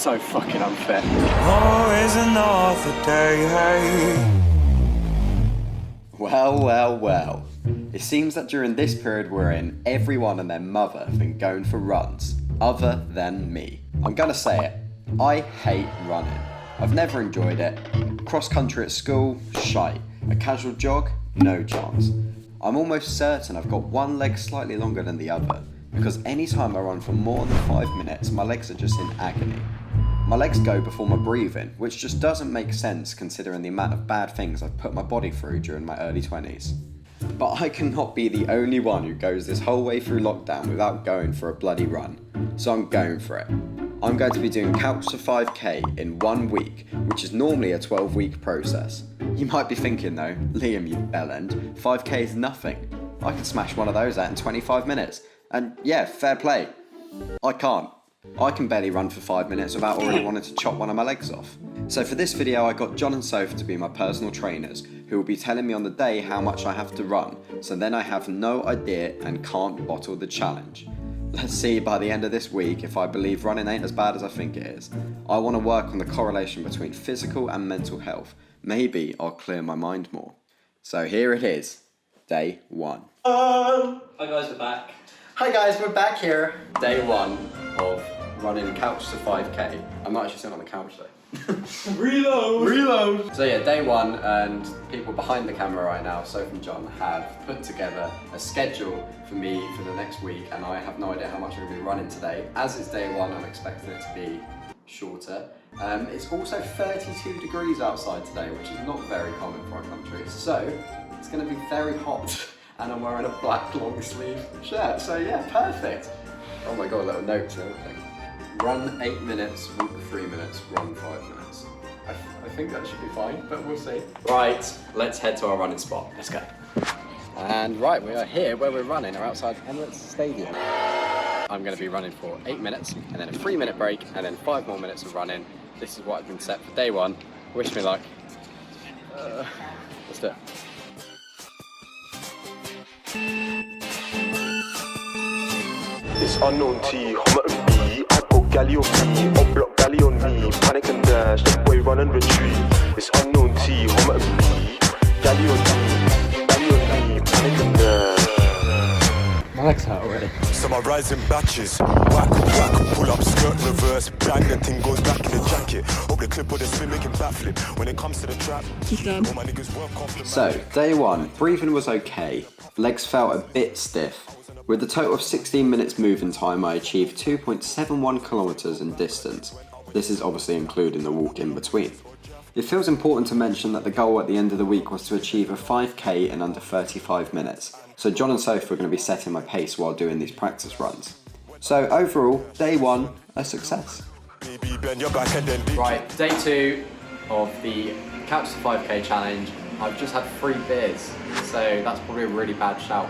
so fucking unfit. Always another day, hey. Well. It seems that during this period we're in, everyone and their mother have been going for runs, other than me. I'm gonna say it, I hate running. I've never enjoyed it. Cross country at school, shite. A casual jog, no chance. I'm almost certain I've got one leg slightly longer than the other, because any time I run for more than 5 minutes, my legs are just in agony. My legs go before my breathing, which just doesn't make sense considering the amount of bad things I've put my body through during my early 20s. But I cannot be the only one who goes this whole way through lockdown without going for a bloody run. So I'm going for it. I'm going to be doing Couch to 5k in 1 week, which is normally a 12-week process. You might be thinking though, Liam, you bellend, 5k is nothing. I can smash one of those out in 25 minutes. And yeah, fair play. I can't. I can barely run for 5 minutes without already wanting to chop one of my legs off. So for this video I got John and Sophie to be my personal trainers, who will be telling me on the day how much I have to run, so then I have no idea and can't bottle the challenge. Let's see by the end of this week if I believe running ain't as bad as I think it is. I want to work on the correlation between physical and mental health. Maybe I'll clear my mind more. So here it is, day 1. Hi guys, we're back. Hi guys, we're back here. Day 1 of running Couch to 5k. I'm not actually sitting on the couch though. Reload! So yeah, day 1, and people behind the camera right now, Sophie and John, have put together a schedule for me for the next week, and I have no idea how much I'm going to be running today. As it's day 1, I'm expecting it to be shorter. It's also 32 degrees outside today, which is not very common for our country, so it's going to be very hot, and I'm wearing a black long sleeve shirt, so yeah, perfect. Oh my god, little notes and everything. Run 8 minutes, walk 3 minutes, run 5 minutes. I think that should be fine, but we'll see. Right, let's head to our running spot. Let's go. And right, we are here where we're running. We're outside Emirates Stadium. I'm going to be running for 8 minutes, and then a 3-minute break, and then 5 more minutes of running. This is what I've been set for day 1. Wish me luck. Let's do it. It's unknown T, Homerton B. I got galley on me, up block galley on me. Panic and dash, the boy run and retreat. It's unknown T, Homerton B. Galley on me, panic and dash. My legs hurt already. Some are rising batches. Whack, pull up, skirt, reverse, bang, the thing goes back in the jacket. Hope the clip or the spin making backflip. When it comes to the trap, all my niggas work off the So, day 1, breathing was okay. Legs felt a bit stiff. With a total of 16 minutes moving time, I achieved 2.71 kilometers in distance. This is obviously including the walk in between. It feels important to mention that the goal at the end of the week was to achieve a 5k in under 35 minutes. So John and Sophie were going to be setting my pace while doing these practice runs. So overall, day 1, a success. Right, day 2 of the Couch to 5k challenge. I've just had 3 beers, so that's probably a really bad shout.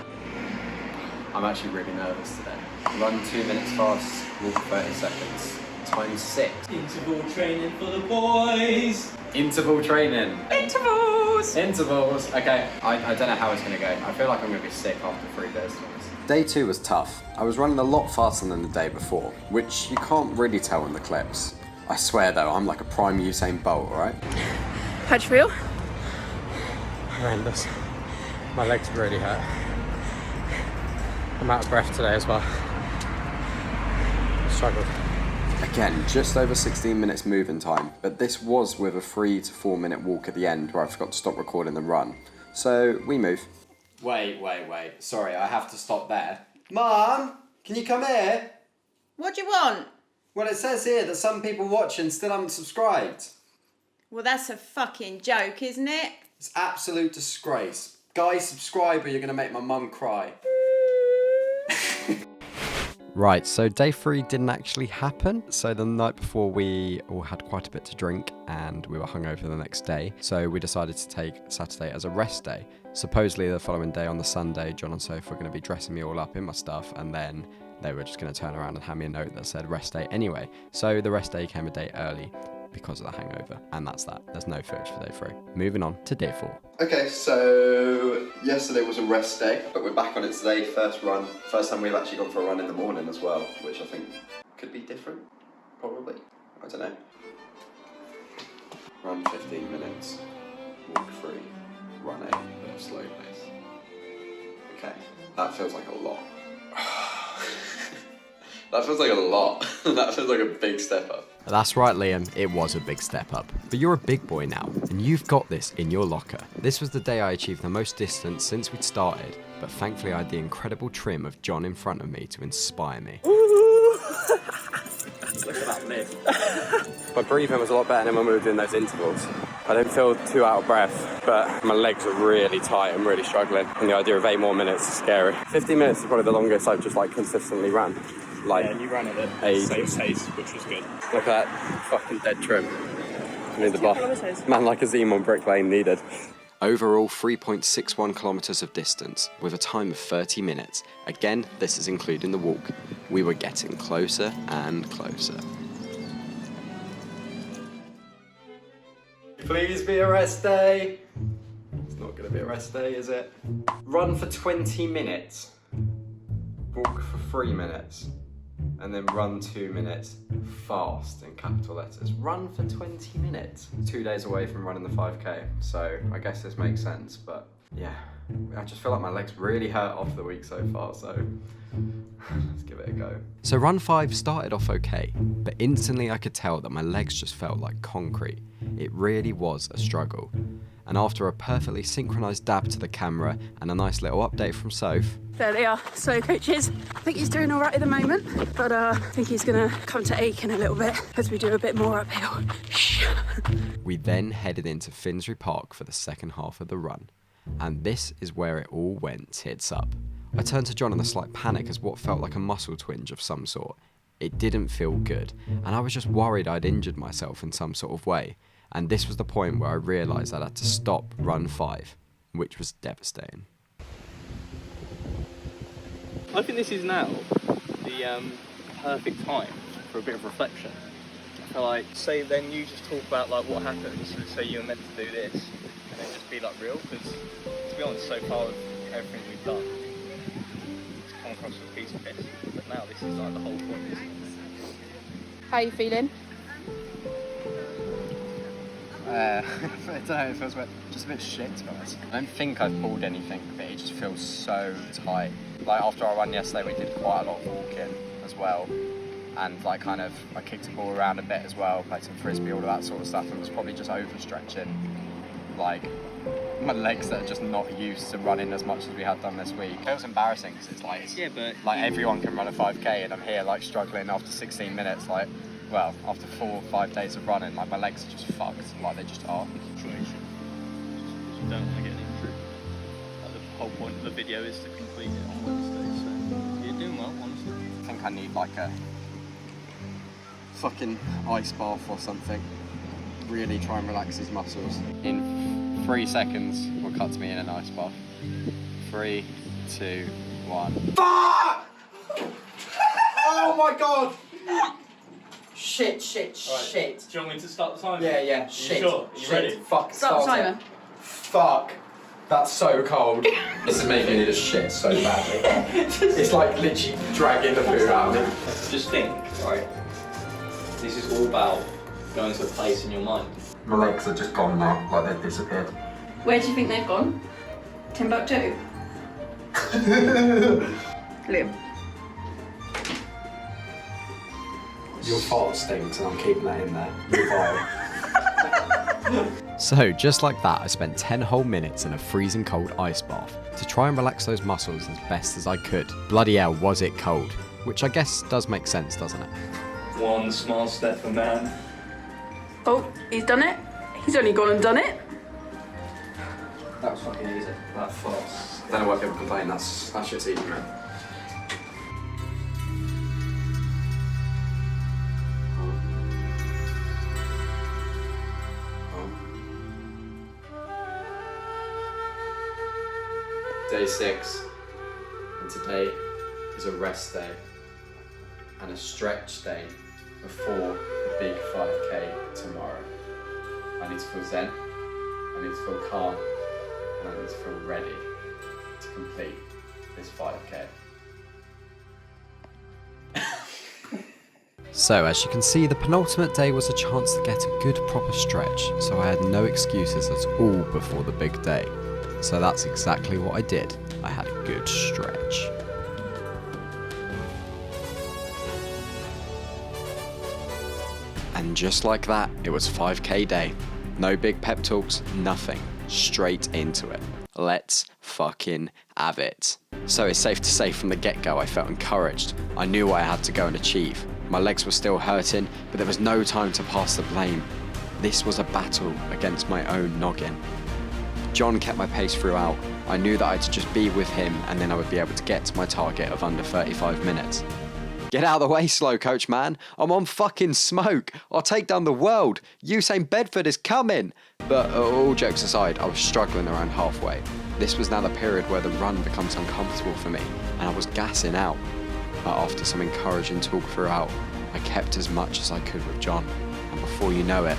I'm actually really nervous today. Run 2 minutes fast, walk 30 seconds. Times 6. Interval training for the boys. Interval training. Intervals. Intervals. Okay, I don't know how it's going to go. I feel like I'm going to be sick after 3 beers. Day 2 was tough. I was running a lot faster than the day before, which you can't really tell in the clips. I swear though, I'm like a prime Usain Bolt, alright? How'd you feel? Horrendous. My legs really hurt. I'm out of breath today as well. Struggled. Again, just over 16 minutes moving time, but this was with a 3 to 4 minute walk at the end where I forgot to stop recording the run. So, we move. Wait. Sorry, I have to stop there. Mum, can you come here? What do you want? Well, it says here that some people watching still haven't subscribed. Well, that's a fucking joke, isn't it? It's absolute disgrace. Guys, subscribe or you're going to make my mum cry. Right, so day 3 didn't actually happen. So the night before we all had quite a bit to drink and we were hungover the next day. So we decided to take Saturday as a rest day. Supposedly the following day on the Sunday, John and Sophie were going to be dressing me all up in my stuff, and then they were just going to turn around and hand me a note that said rest day anyway. So the rest day came a day early because of the hangover, and that's that. There's no footage for day 3. Moving on to day 4. Okay, so yesterday was a rest day, but we're back on it today. First run. First time we've actually gone for a run in the morning as well, which I think could be different, probably. I don't know. Run 15 minutes, walk 3, run 8 at a slow pace. Okay, that feels like a lot. That feels like a lot. That feels like a big step up. That's right, Liam, it was a big step up. But you're a big boy now, and you've got this in your locker. This was the day I achieved the most distance since we'd started, but thankfully I had the incredible trim of John in front of me to inspire me. Look at that lid. My breathing was a lot better than when we were doing those intervals. I don't feel too out of breath, but my legs are really tight. I'm really struggling. And the idea of 8 more minutes is scary. 15 minutes is probably the longest I've just consistently ran. And you ran at the same pace, which was good. Look at that fucking dead trim. I need the bar. Man like a Zim on Brick Lane needed. Overall 3.61 kilometres of distance with a time of 30 minutes. Again, this is including the walk. We were getting closer and closer. Please be a rest day. It's not going to be a rest day, is it? Run for 20 minutes. Walk for 3 minutes. And then run 2 minutes fast in capital letters. Run for 20 minutes. 2 days away from running the 5k, so I guess this makes sense, but yeah, I just feel like my legs really hurt off the week so far, so let's give it a go. So run 5 started off okay, but instantly I could tell that my legs just felt like concrete. It really was a struggle. And after a perfectly synchronised dab to the camera and a nice little update from Soph. There they are, slow coaches. I think he's doing all right at the moment, but I think he's gonna come to ache in a little bit as we do a bit more uphill. We then headed into Finsbury Park for the second half of the run. And this is where it all went tits up. I turned to John in a slight panic as what felt like a muscle twinge of some sort. It didn't feel good, and I was just worried I'd injured myself in some sort of way. And this was the point where I realised I had to stop run 5, which was devastating. I think this is now the perfect time for a bit of reflection. I feel like, say then you just talk about what happens, so say you're meant to do this, and then just be real, because to be honest, so far with everything we've done, it's come across as a piece of piss, but now this is the whole point, isn't it? How are you feeling? I don't know, it feels just a bit shit to be honest. I don't think I've pulled anything, but it just feels so tight. After our run yesterday, we did quite a lot of walking as well. And I kicked the ball around a bit as well, played some frisbee, all of that sort of stuff, and was probably just overstretching. My legs that are just not used to running as much as we had done this week. It feels embarrassing because it's everyone can run a 5k and I'm here struggling after 16 minutes. After 4 or 5 days of running, my legs are just fucked. They just are. Situation. You don't want to get injured. The whole point of the video is to complete it on Wednesday, so you're doing well, honestly. I think I need a fucking ice bath or something. Really try and relax these muscles. In 3 seconds, we'll cut to me in an ice bath. 3, 2, 1. Fuck! Oh my god! Shit. Do you want me to start the timer? Yeah, You shit. sure? Are you ready? Fuck, Start the timer. Fuck. That's so cold. This is making me just shit so badly. It's literally dragging the food out of me. Just think, right? This is all about going to a place in your mind. My legs are just gone now, they've disappeared. Where do you think they've gone? Timbuktu? Liam. Your fart stinks and I'm keeping that in there. You're vile. So just like that, I spent 10 whole minutes in a freezing cold ice bath to try and relax those muscles as best as I could. Bloody hell, was it cold? Which I guess does make sense, doesn't it? One small step for man. Oh, he's done it. He's only gone and done it. That was fucking easy. That fast. Don't know why people complain, that shit's easy, man. Day 6, and today is a rest day and a stretch day before the big 5k tomorrow. I need to feel zen, I need to feel calm, and I need to feel ready to complete this 5k. So as you can see, the penultimate day was a chance to get a good proper stretch, so I had no excuses at all before the big day. So that's exactly what I did. I had a good stretch. And just like that, it was 5k day. No big pep talks, nothing. Straight into it. Let's fucking have it. So it's safe to say from the get-go I felt encouraged. I knew what I had to go and achieve. My legs were still hurting, but there was no time to pass the blame. This was a battle against my own noggin. John kept my pace throughout. I knew that I had to just be with him and then I would be able to get to my target of under 35 minutes. Get out of the way, slow coach man. I'm on fucking smoke. I'll take down the world. Usain Bedford is coming. But all jokes aside, I was struggling around halfway. This was now the period where the run becomes uncomfortable for me and I was gassing out. But after some encouraging talk throughout, I kept as much as I could with John. And before you know it,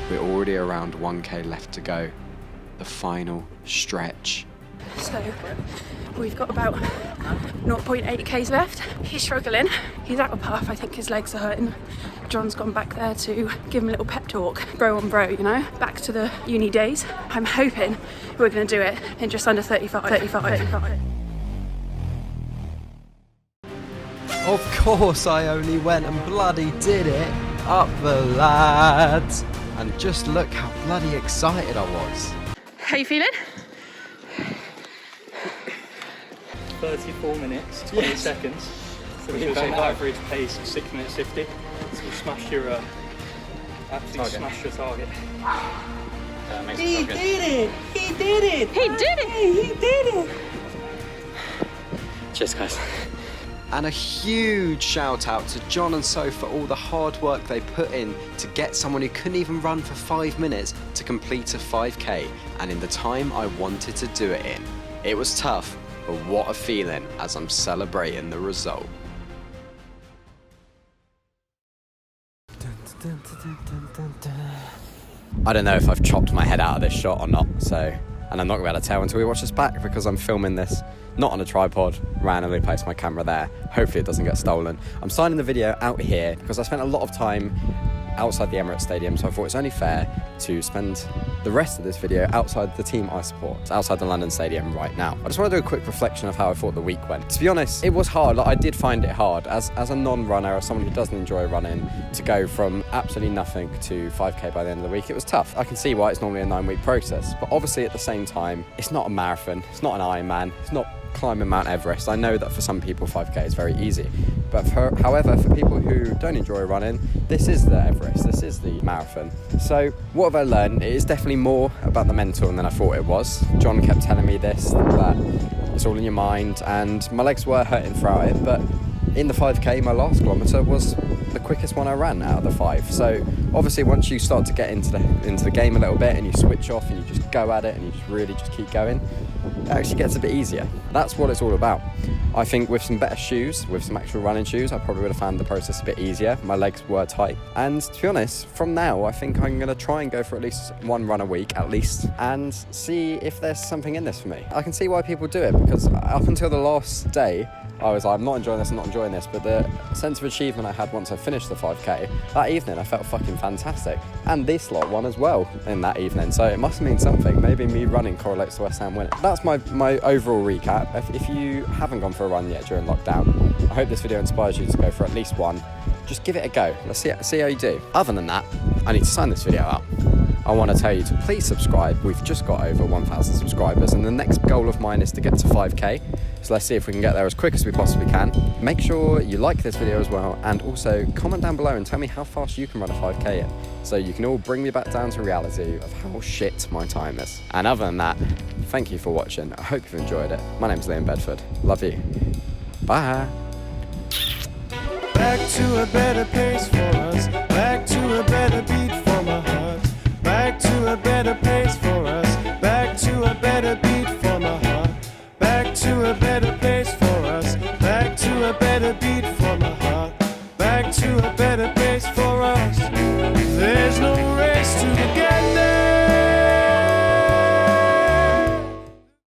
we're already around 1k left to go. The final stretch. So we've got about 0.8k's left. He's struggling. He's out of path. I think his legs are hurting. John's gone back there to give him a little pep talk. Bro on bro, you know? Back to the uni days. I'm hoping we're going to do it in just under 35. Of course I only went and bloody did it. Up the lads. And just look how bloody excited I was. How you feeling? 34 minutes, 20 seconds. So which was an average pace of 6 minutes 50. So you smashed your absolutely smashed your target. He did it! Cheers, guys. And a huge shout out to John and Sophie for all the hard work they put in to get someone who couldn't even run for 5 minutes to complete a 5k, and in the time I wanted to do it in. It was tough, but what a feeling as I'm celebrating the result. I don't know if I've chopped my head out of this shot or not, and I'm not going to be able to tell until we watch this back because I'm filming this not on a tripod, randomly placed my camera there. Hopefully it doesn't get stolen. I'm signing the video out here because I spent a lot of time outside the Emirates Stadium, so I thought it's only fair to spend the rest of this video outside the team I support, outside the London Stadium right now. I just want to do a quick reflection of how I thought the week went. To be honest, it was hard. Like, I did find it hard as a non-runner, as someone who doesn't enjoy running, to go from absolutely nothing to 5k by the end of the week. It was tough. I can see why it's normally a 9-week process, but obviously at the same time, it's not a marathon, it's not an Ironman, it's not climbing Mount Everest. I know that for some people 5k is very easy, but however, for people who don't enjoy running, this is the Everest, this is the marathon. So what have I learned? It is definitely more about the mental than I thought it was. John kept telling me this, that it's all in your mind, and my legs were hurting throughout it, but in the 5k, my last kilometre was the quickest one I ran out of the 5. So obviously once you start to get into the game a little bit and you switch off and you just go at it and you just really just keep going, it actually gets a bit easier. That's what it's all about. I think with some better shoes, with some actual running shoes, I probably would have found the process a bit easier. My legs were tight. And to be honest, from now, I think I'm going to try and go for at least one run a week, at least, and see if there's something in this for me. I can see why people do it, because up until the last day, I was like, I'm not enjoying this, but the sense of achievement I had once I finished the 5k, that evening I felt fucking fantastic. And this lot won as well in that evening, so it must mean something. Maybe me running correlates to West Ham winning. That's my overall recap. If you haven't gone for a run yet during lockdown, I hope this video inspires you to go for at least one. Just give it a go. Let's see how you do. Other than that, I need to sign this video out. I want to tell you to please subscribe. We've just got over 1,000 subscribers, and the next goal of mine is to get to 5k. So let's see if we can get there as quick as we possibly can. Make sure you like this video as well, and also comment down below and tell me how fast you can run a 5k in, so you can all bring me back down to reality of how shit my time is. And other than that, thank you for watching. I hope you've enjoyed it. My name's Liam Bedford. Love you. Bye. Back to a better pace for us. Back to a better beat for my heart. Back to a better pace for us. Back to a better beat for my heart. Back to a better place for us. Back to a better